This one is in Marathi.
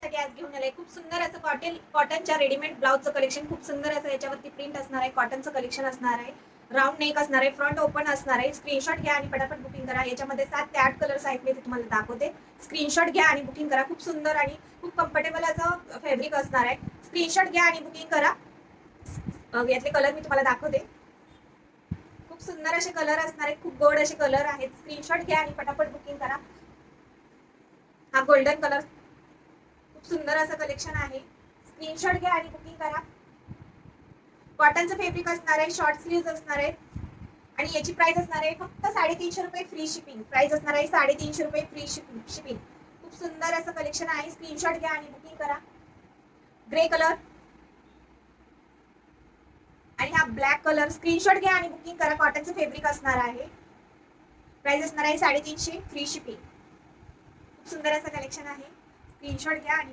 आज घेऊन आले खूप सुंदर असं कॉटनच्या रेडीमेड ब्लाउजचं कलेक्शन. खूप सुंदर असं याच्यावरती प्रिंट असणार आहे, कॉटनचं कलेक्शन असणार आहे, राऊंड नेक असणार आहे, फ्रंट ओपन असणार आहे. स्क्रीनशॉट घ्या आणि पटापट बुकिंग करा. याच्यामध्ये 7 ते 8 कलर्स आहेत, मी ते तुम्हाला दाखवते. स्क्रीनशॉट घ्या आणि बुकिंग करा. खूप सुंदर आणि खूप कम्फर्टेबल असं फॅब्रिक असणार आहे. स्क्रीनशॉट घ्या आणि बुकिंग करा. यातले कलर मी तुम्हाला दाखवते. खूप सुंदर असे कलर असणार आहेत, खूप गोड असे कलर आहेत. स्क्रीनशॉट घ्या आणि पटापट बुकिंग करा. हा गोल्डन कलर खूप सुंदर असं कलेक्शन आहे. स्क्रीनशॉट घ्या आणि बुकिंग करा. कॉटनचं फॅब्रिक असणार आहे, शॉर्ट स्लीव्ह असणार आहे आणि याची प्राइस असणार आहे फक्त 350 रुपये फ्री शिपिंग. प्राइस असणार आहे 350 रुपये फ्री शिपिंग. खूप सुंदर असं कलेक्शन आहे. स्क्रीनशॉट घ्या आणि बुकिंग करा. ग्रे कलर आणि हा ब्लॅक कलर. स्क्रीनशॉट घ्या आणि बुकिंग करा. कॉटनचं फॅब्रिक असणार आहे. प्राइस असणार आहे 350 फ्री शिपिंग. खूप सुंदर असं कलेक्शन आहे. स्क्रीनशॉट घ्या आणि